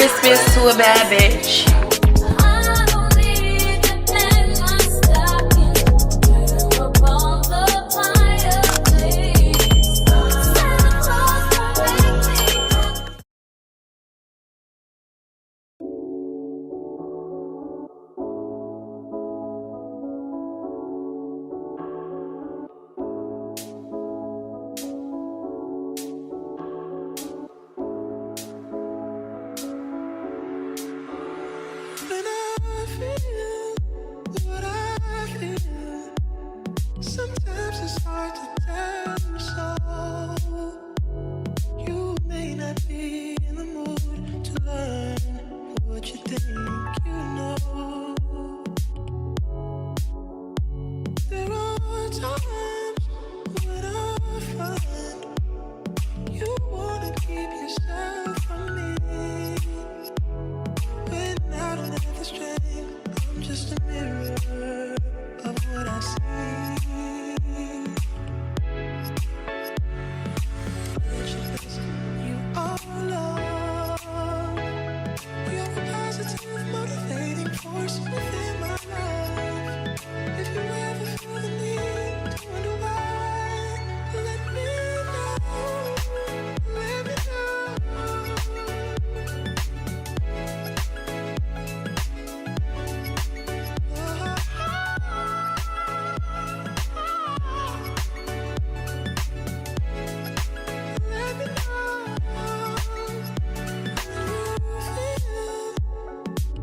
Christmas to a bad bitch. Sometimes it's hard to tell you so. You may not be in the mood to learn what you think you know. There are times when I find you wanna keep yourself from me. When I don't have the strength, I'm just a mirror of what I see. You are love. You're a positive, motivating force within my life. If you ever feel the need to wonder why, let me know. Let me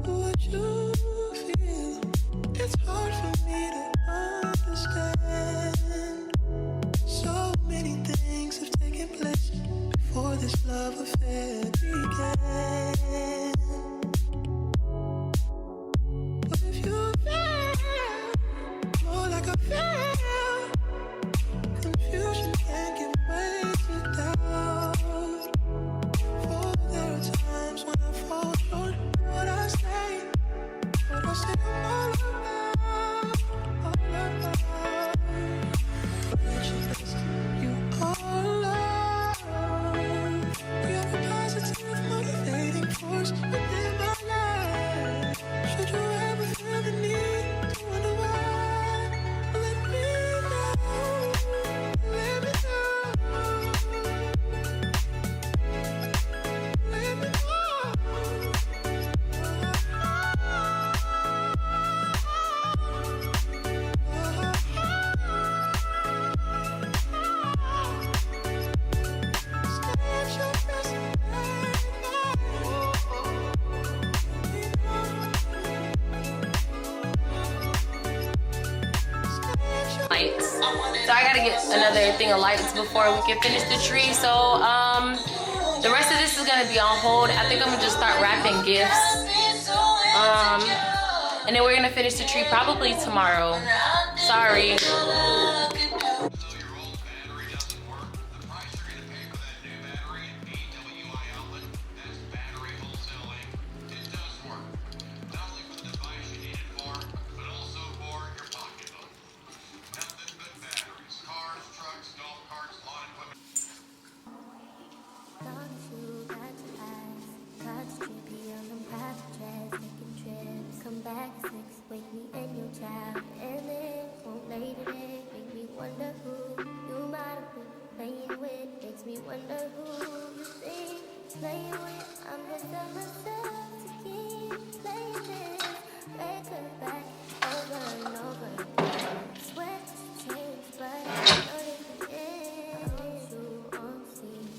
what you feel. It's hard for me to understand. So many things have taken place before this love affair began. But if you feel more like I feel, confusion can give way to doubt. For there are times when I fall short of what I say. What I say I'm all about, all about. You are love. You're a positive, motivating force within my life. Should you ever feel the need to wonder why, let me know. Let me know. Let me know. Lights. So I gotta get another thing of lights before we can finish the tree. So the rest of this is gonna be on hold. I think I'm gonna just start wrapping gifts. And then we're gonna finish the tree probably tomorrow. Sorry. Wake me and your child, and then won't lay today. Make me wonder who you might have been playing with. Makes me wonder who you think playing with. I'm gonna tell myself to keep playing this record back over and over again. Swear to change, but I know it can. You on scene,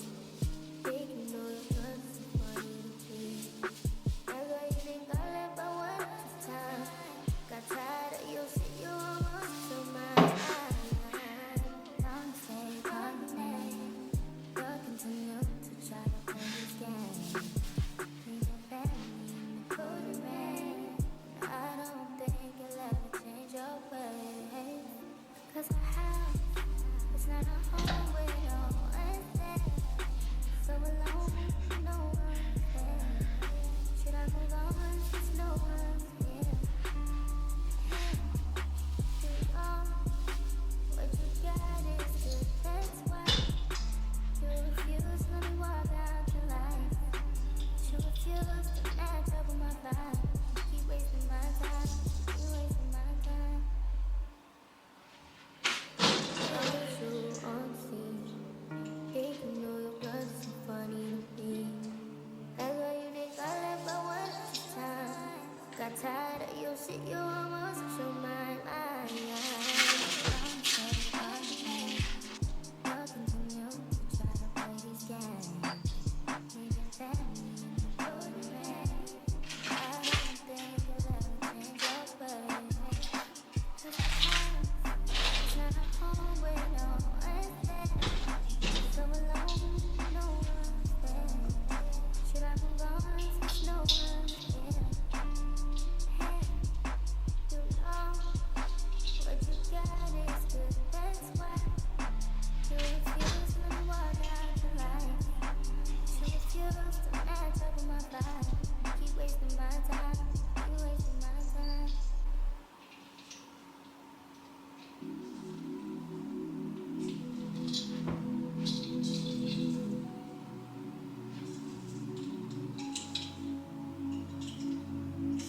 taking all your trust for you to keep. That's why you think I left my one time. Got tired of you, see you almost to my mind. Don't say call your name. You'll continue to try to play this game.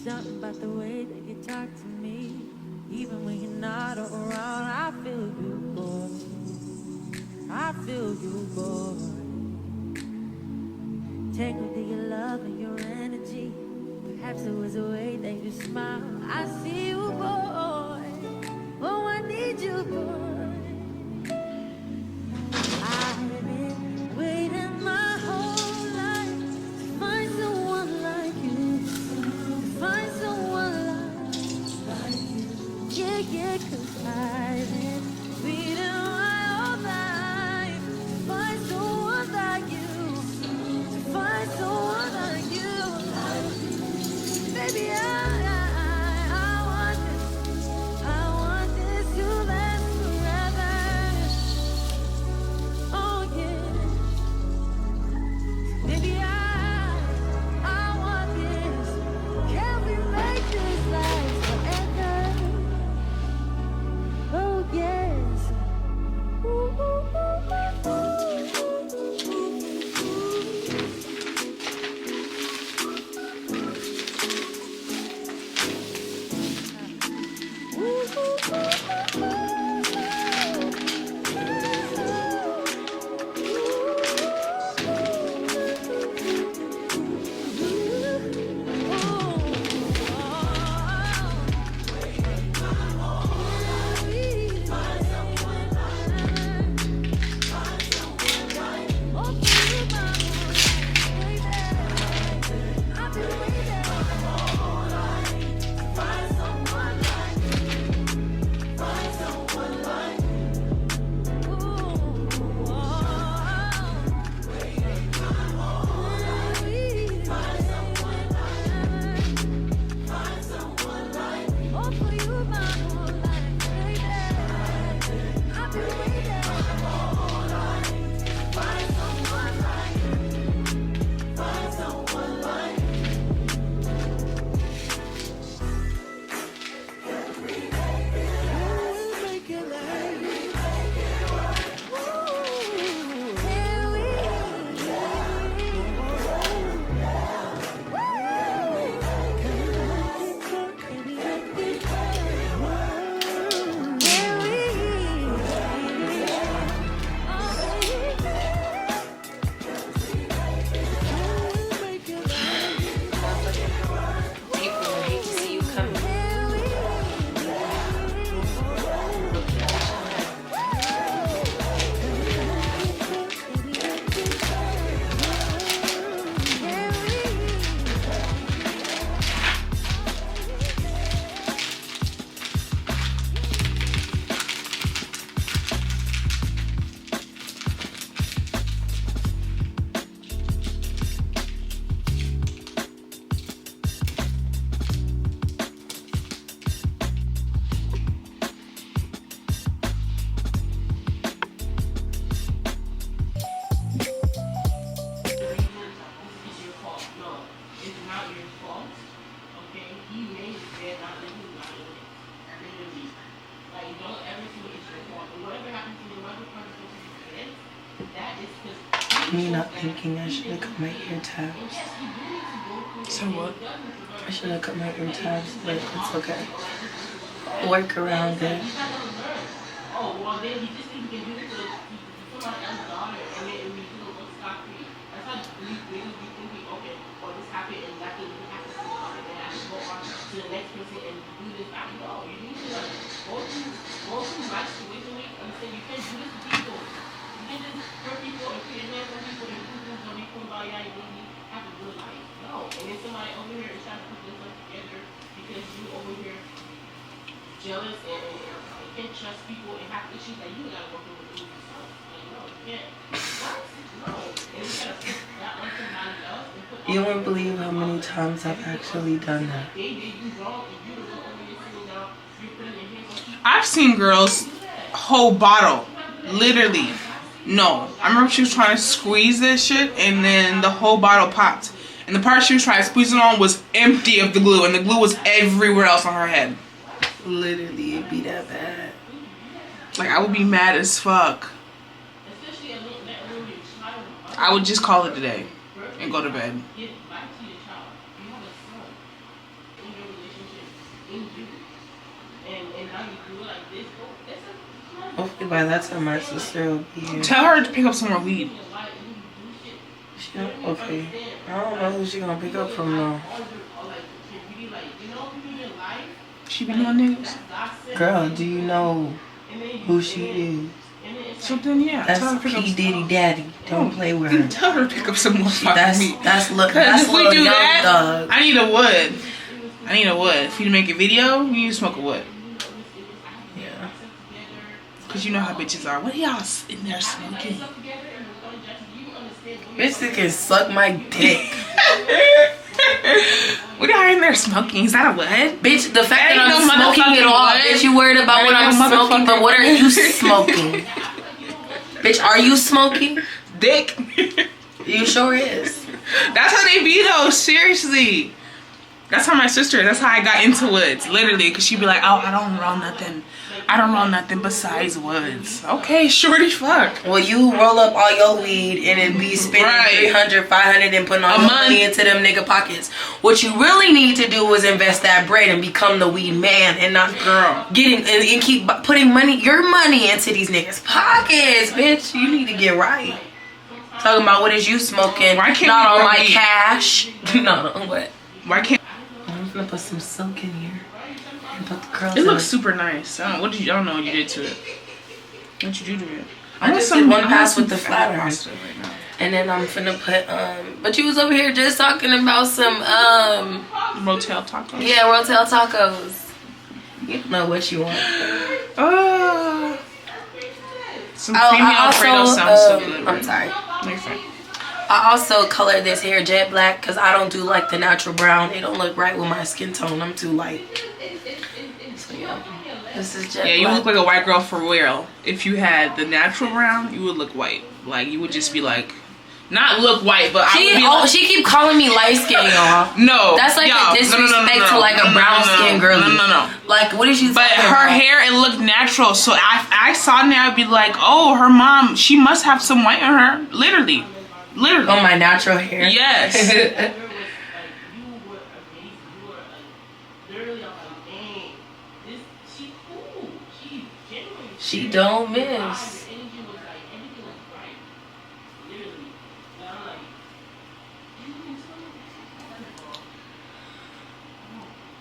something about the way that you talk to me. Even when you're not around, I feel you, boy. I feel you, boy. Tangled in your love and your energy. Perhaps it was the way that you smile. I see you, boy. Oh, I need you, boy. I've been waiting my whole life to find someone like you. To find someone like you. Yeah, yeah, 'cause I've been waiting my whole life to find someone like you. To find someone like you. Baby, I want this to last forever. Oh yeah, baby, I want this. Can we make this last forever? Oh yes. Ooh, ooh, ooh, ooh, People hate to see you coming. Me not thinking I should have cut my ear tabs. So what? I should have cut my ear tabs, but it's okay. Work around it. Jealous and can't trust people and have issues that you gotta work with yourself. Like, no, you can't. No. And you gotta put that on somebody else and put You won't believe how many times I've actually done that. they did you wrong and you the one over here sitting down, you're putting your hands on people. I've seen girls whole bottle, literally. No, I remember she was trying to squeeze this shit, and then the whole bottle popped. And the part she was trying to squeeze it on was empty of the glue, and the glue was everywhere else on her head. Literally, it'd be that bad. Like, I would be mad as fuck. I would just call it a day and go to bed. in you. And now you do it like this. Oh, that's a Hopefully by that time my sister will be here. Tell her to pick up some more weed. She don't, okay. I don't know who she gonna pick up from though. She be doing niggas. Girl, do you know who she is? So then, yeah. Tell her That's to pick up P Diddy Daddy. Don't play with Then her. tell her to pick up some more fucking That's weed. that's Cause if we little do young that, dog. I need a wood. I need a wood. For you to make a video, you need to smoke a wood. Yeah. Cause you know how bitches are. What are y'all in there smoking? Bitch that can suck my dick. What are y'all in there smoking? Is that a wood? Bitch, the fact That that ain't I'm no smoking it motherfucking all, wood. bitch, you worried about That what ain't I'm no smoking, but what are motherfucking you wood. smoking? Bitch, are you smoking? Dick. You sure is. That's how they be though. Seriously. That's how my sister. That's how I got into woods. Literally, cause she'd be like, "Oh, I don't roll nothing. I don't roll nothing besides woods." Okay, shorty, fuck. Well, you roll up all your weed and it be spending Right. 300, 500 and putting all A your month. money into them nigga pockets. What you really need to do is invest that bread and become the weed man and not Girl. getting and keep putting your money into these niggas pockets, bitch. You need to get right. Talking about what is you smoking? Why can't not we on grow my weed? cash. Not on what? Why can't? I'm gonna put some silk in here and put the curls. It in looks super nice. I don't know what you did to it. What you do to it? I just did one pass with the flat flat irons. And then I'm finna put but you was over here just talking about some Motel tacos. yeah, Rotel tacos. You don't know what you want. Some creamy Alfredo sounds so good. I'm sorry. You're fine. I also colored this hair jet black because I don't do like the natural brown. It don't look right with my skin tone. I'm too light. So yeah, this is jet Yeah, you black. look like a white girl for real. If you had the natural brown, you would look white. Like you would just be like, not look white, but I would be like, She keep calling me light skin, y'all. no. That's like y'all, a disrespect to like a brown skin girl. No. Like what is she? But talking her about? hair, it looked natural. So I saw now, I'd be like, oh, her mom, she must have some white in her. Literally. Oh, my natural hair. Yes. She don't miss.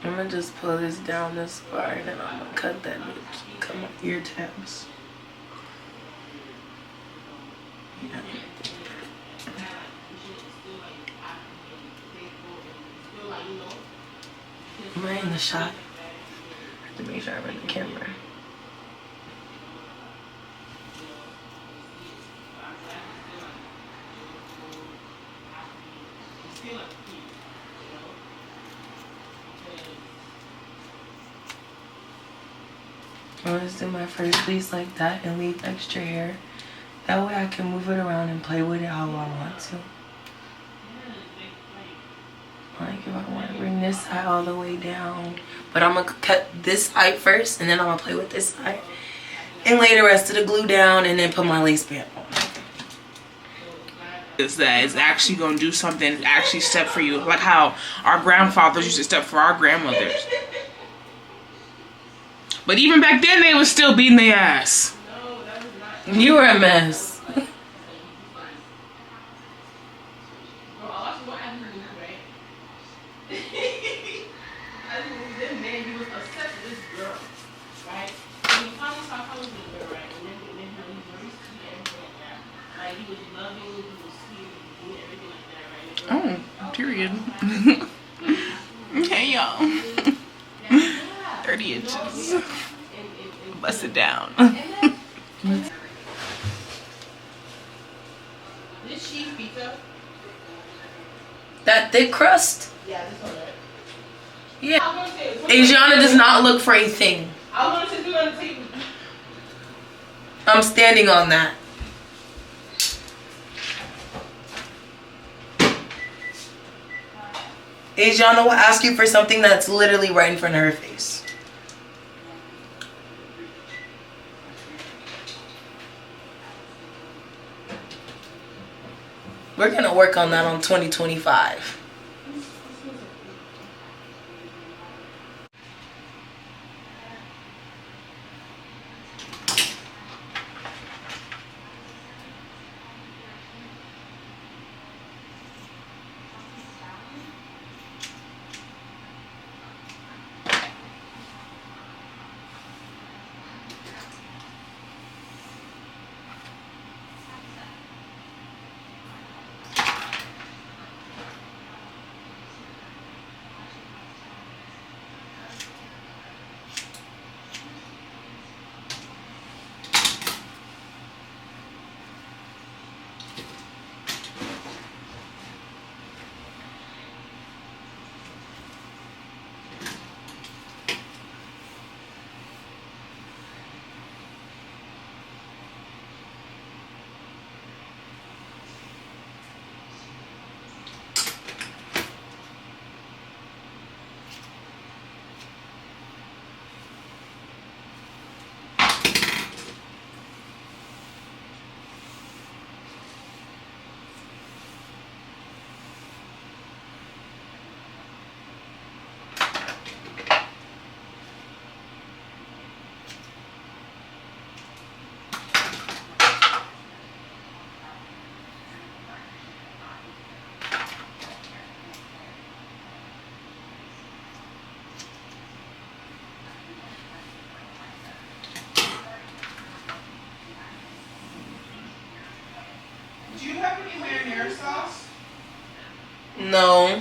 I'm gonna just pull this down this far and then I'm gonna cut that bitch. Cut my ear tabs. Yeah. Am I in the shot? I have to make sure I'm in the camera. I'll just do my first piece like that and leave extra hair. That way I can move it around and play with it how I want to. Like if I want to bring this side all the way down. But I'm going to cut this side first and then I'm going to play with this side. And lay the rest of the glue down and then put my lace band on. Is that is actually going to do something, actually step for you. Like how our grandfathers used to step for our grandmothers. But even back then, they was still beating their ass. You were a mess. Oh, period. Hey, y'all. 30 inches. Bust it down. That thick crust? Yeah, this one, right? Yeah. Adriana does not look for a thing. I wanted to do it on the table. I'm standing on that. Adriana will ask you for something that's literally right in front of her face. We're gonna work on that on 2025. No.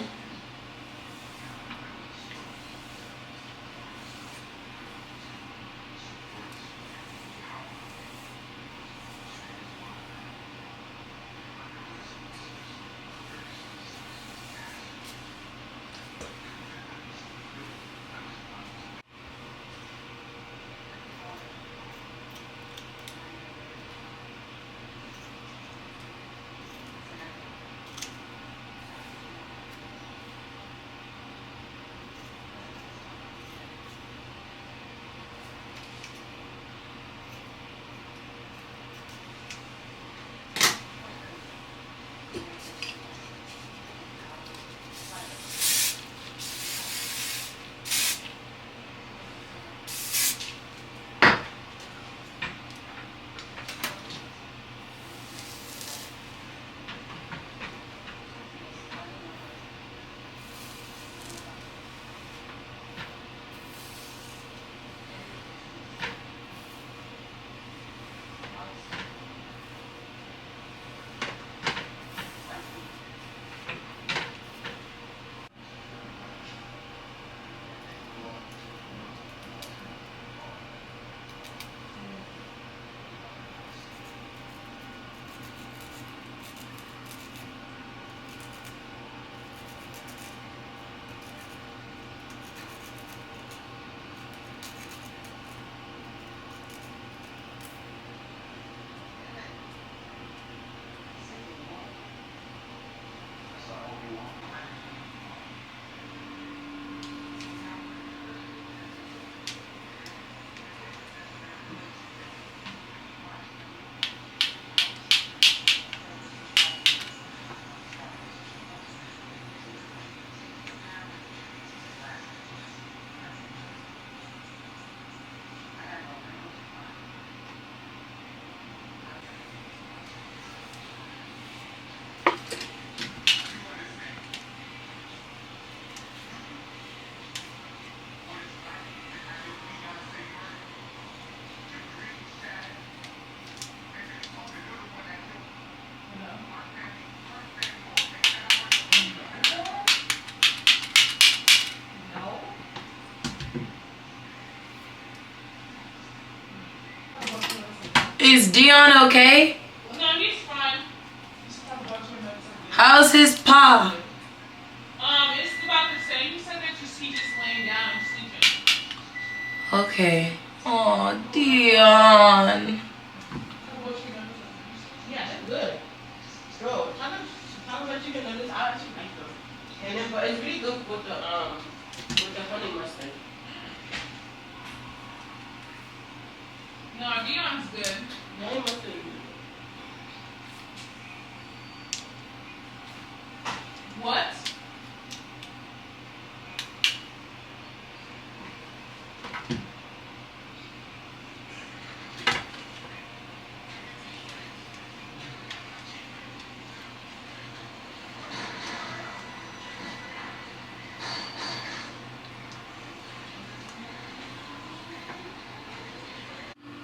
Is Dion okay? No, he's fine. How's his pa? It's about the same. He said that he just laying down and sleeping. Okay. Oh, Dion. Yeah, that's good. Bro, how much you can know this? I actually like them. And then, but it's really good with the honey mustard. No, Dion's good. The honey mustard is good. What?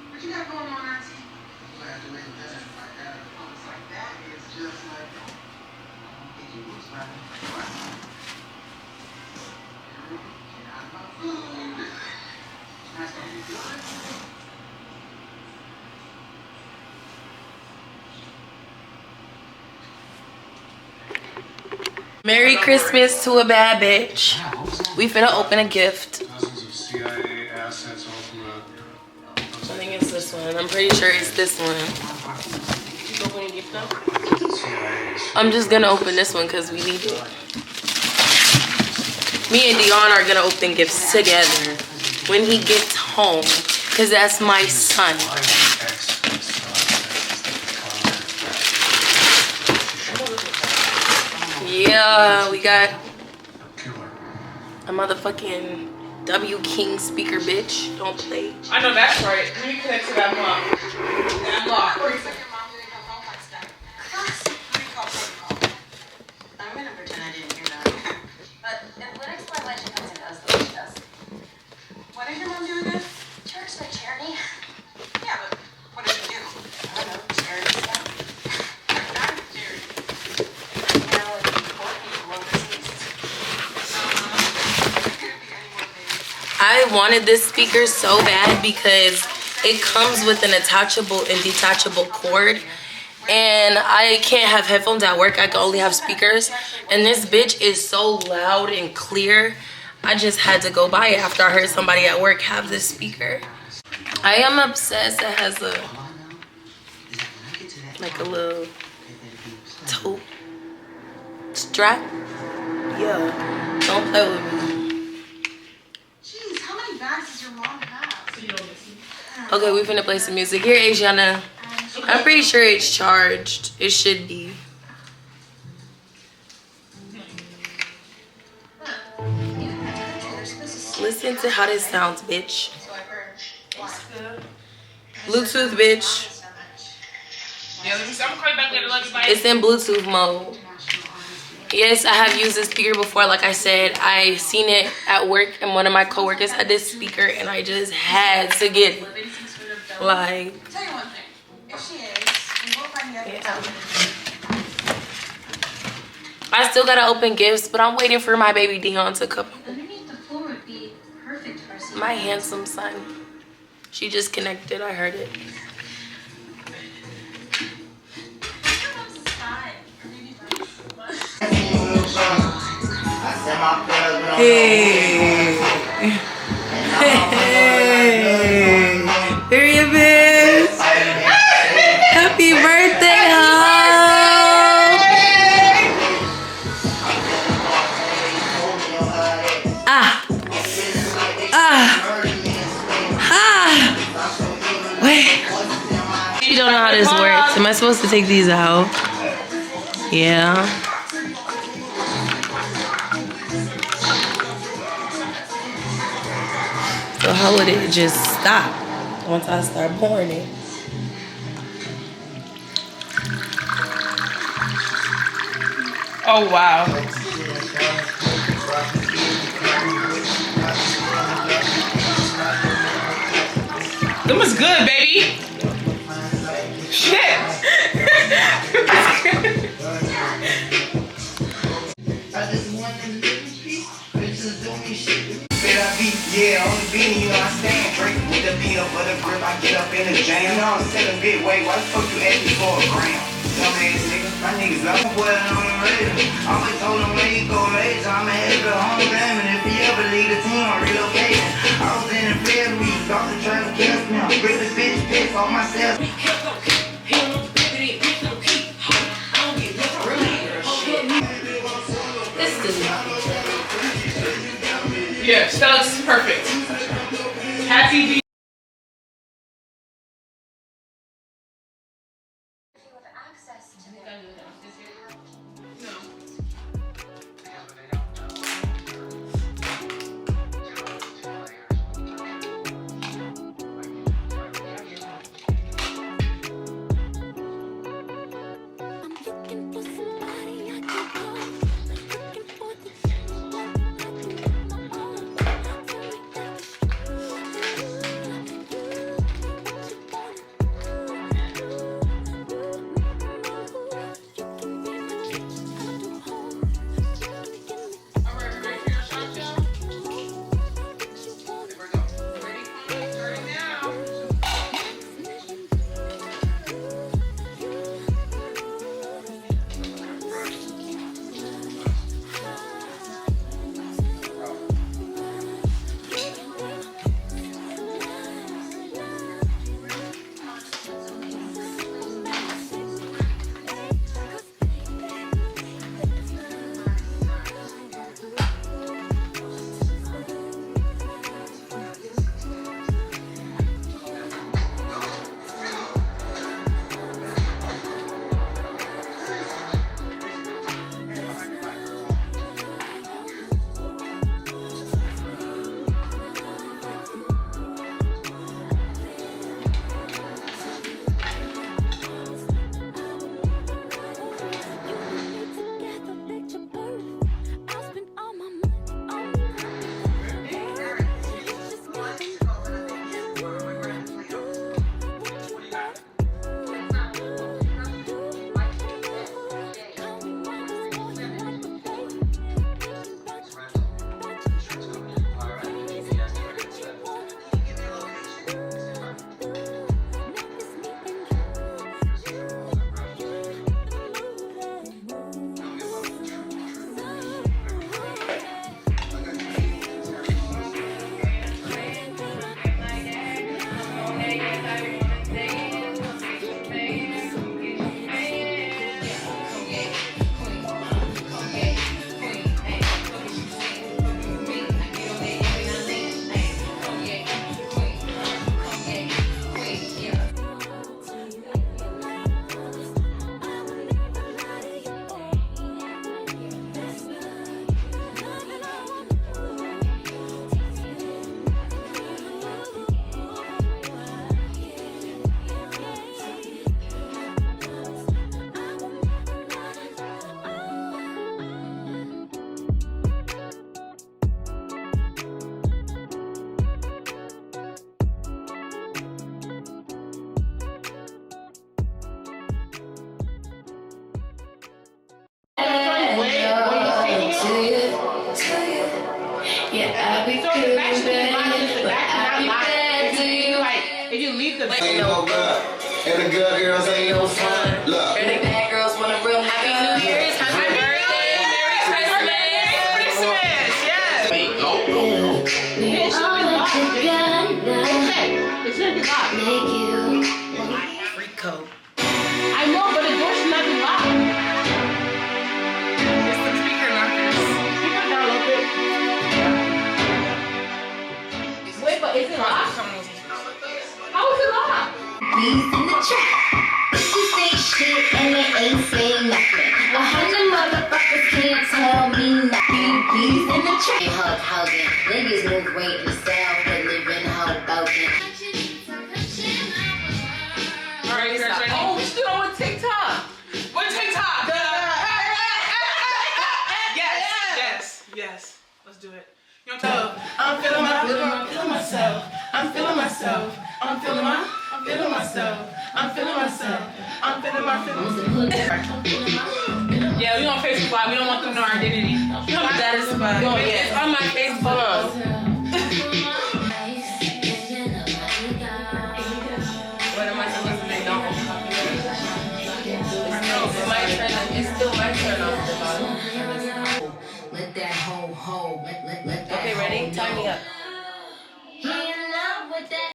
What you got going on, Auntie? Glad to make that. It's like that. It's just like it was right. Get out of my food. That's gonna be good. Merry Christmas to a bad bitch. We finna open a gift. Dozens of CIA assets, ultimate. I think it's this one. I'm pretty sure it's this one. You go when you get them? I'm just gonna open this one because we need it. Me and Dion are gonna open gifts together when he gets home because that's my son. Yeah, we got a motherfucking W King speaker, bitch. Don't play. I know that's right. Let me connect to that block. That block. I'm gonna pretend I didn't hear that. But it would explain why she comes and does the way she does. What did your mom do again? She works for charity. Yeah, but what does she do? I don't know, charity stuff. Not charity. You know, poor people I wanted this speaker so bad because it comes with an attachable and detachable cord. And I can't have headphones at work. I can only have speakers. And this bitch is so loud and clear. I just had to go buy it after I heard somebody at work have this speaker. I am obsessed. It has a like a little toe strap. Yeah, don't play with me. Jeez, how many bags does your mom have? Okay, we finna play some music. Here, Asiana. I'm pretty sure it's charged. It should be. Listen to how this sounds, bitch. Bluetooth, bitch. Yeah, let me see. I'm gonna call you back later. Love you, bye. It's in Bluetooth mode. Yes, I have used this speaker before. Like I said, I seen it at work and one of my coworkers had this speaker and I just had to get it. Like, Tell you one thing. If she is, we will find the other yeah. I still gotta open gifts, but I'm waiting for my baby Dion to come. Underneath the floor would be perfect for some. My handsome son. She just connected, I heard it. Hey. Hey. Period, bitch. Happy birthday, home. Wait. You don't know how this works. Am I supposed to take these out? Yeah. So how would it just stop once I start pouring it? Oh, wow. Them was good, baby. Shit. Yeah, on the beat, you know I stand straight with the beat up of the grip. I get up in the jam. You know I'm selling big weight. Why the fuck you asking for a gram? Dumbass nigga, my niggas love boy on the radio. Always told him where you go later. I'ma have it home damn, and if he ever leave the team, I'm relocating. I was in the field, we thought the traffic kept me. I'm really bitch piss on myself. Yes, that looks perfect. Happy Yeah, I'll be So the fact that you lied is the but fact I'll be not lying. bad to you. Like, if you leave the Ain't no good, and the good girls ain't no fun. Look. Really bad girls want a real happy New Year's, happy birthday, Merry Christmas. Yes. It should be locked. Freak code. I know, but the door should not be locked. It's the speaker knockers. Speaker down a little bit. Wait, but is it locked? How is it locked? Bees in the trap. Who say shit and they ain't say nothing. 100 motherfuckers can't tell me nothing. Bees in the trap. Hug hugging. Niggas move weight in the south, but live in Hoboken. Alright, you guys ready? Oh, we should do it on TikTok. What TikTok? Yes. Let's do it. You know what I'm talking about? I'm feeling myself. I'm feeling myself. I'm feeling myself. Yeah, we on Facebook Live. We don't want them to know our identity. That is fine. It's on my Facebook. What am I supposed to do? No. It's still my turn off the bottom. Let that hoe. Let that Okay, ready? hoe Tie me know. up. He in love with that.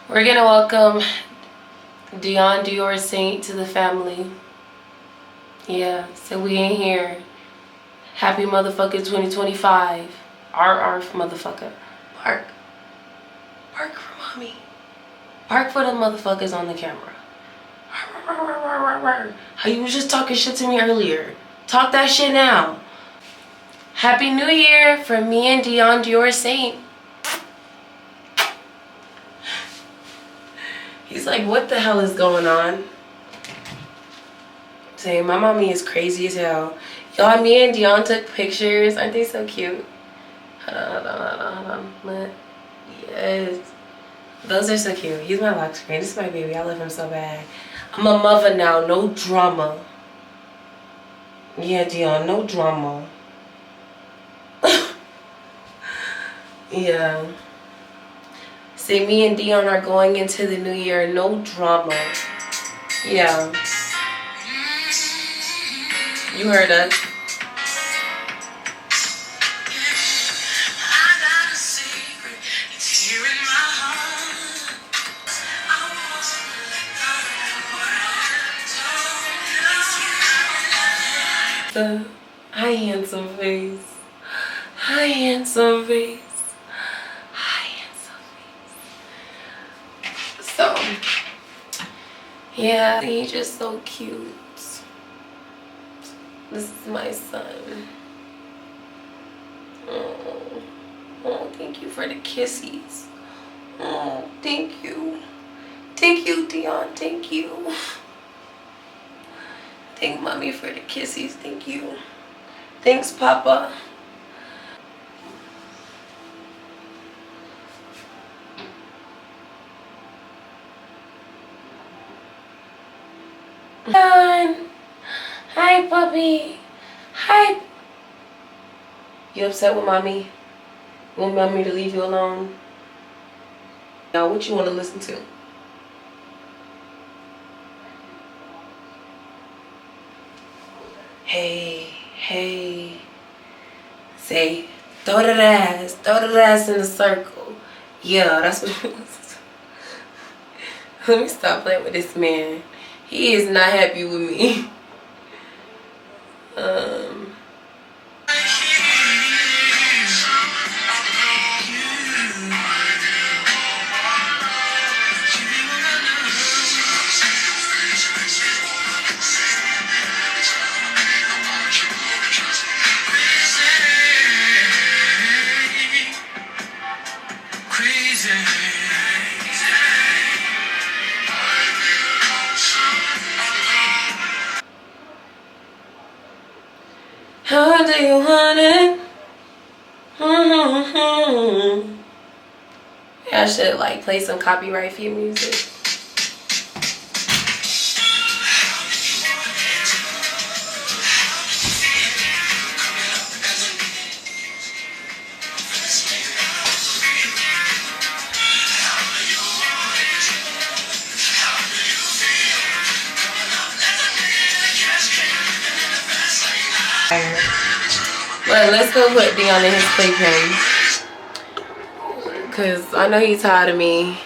We're gonna welcome Dion Dior Saint to the family. Yeah, so we in here. Happy motherfucker 2025. RR motherfucker. Bark. Bark for mommy. Bark for the motherfuckers on the camera. How you was just talking shit to me earlier. Talk that shit now. Happy New Year from me and Dion Dior Saint. He's like, what the hell is going on? Saying my mommy is crazy as hell. Y'all, me and Dion took pictures. Aren't they so cute? Hold on. Look. Yes. Those are so cute. He's my lock screen. This is my baby. I love him so bad. I'm a mother now. No drama. Yeah, Dion. No drama. Yeah. Say me and Dion are going into the new year. No drama. Yeah. You heard us. Hi, handsome face. Hi, handsome face. Hi, handsome face. So, yeah, he's just so cute. This is my son. Oh, thank you for the kissies. Oh, thank you. Thank you, Dion. Thank you. Thank mommy for the kissies. Thank you. Thanks, Papa. Dion. Hi, puppy. Hi. You upset with mommy? You want mommy to leave you alone? Now, what you want to listen to? Hey. Say, throw that ass in a circle. Yeah, that's what you listen to. Let me stop playing with this man. He is not happy with me. What do you want it? Yeah, I should like play some copyright free music. Well, let's go put Dion in his playpen. Cause I know he's tired of me.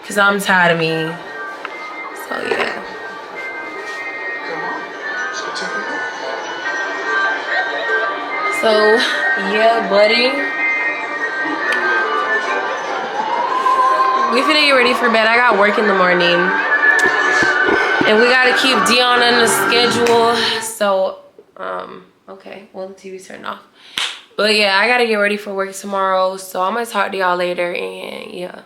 Cause I'm tired of me. So yeah. So yeah, buddy. We finna get ready for bed. I got work in the morning. And we gotta keep Dion on the schedule. So okay, well the TV's turned off. But yeah, I gotta get ready for work tomorrow. So I'm gonna talk to y'all later and yeah.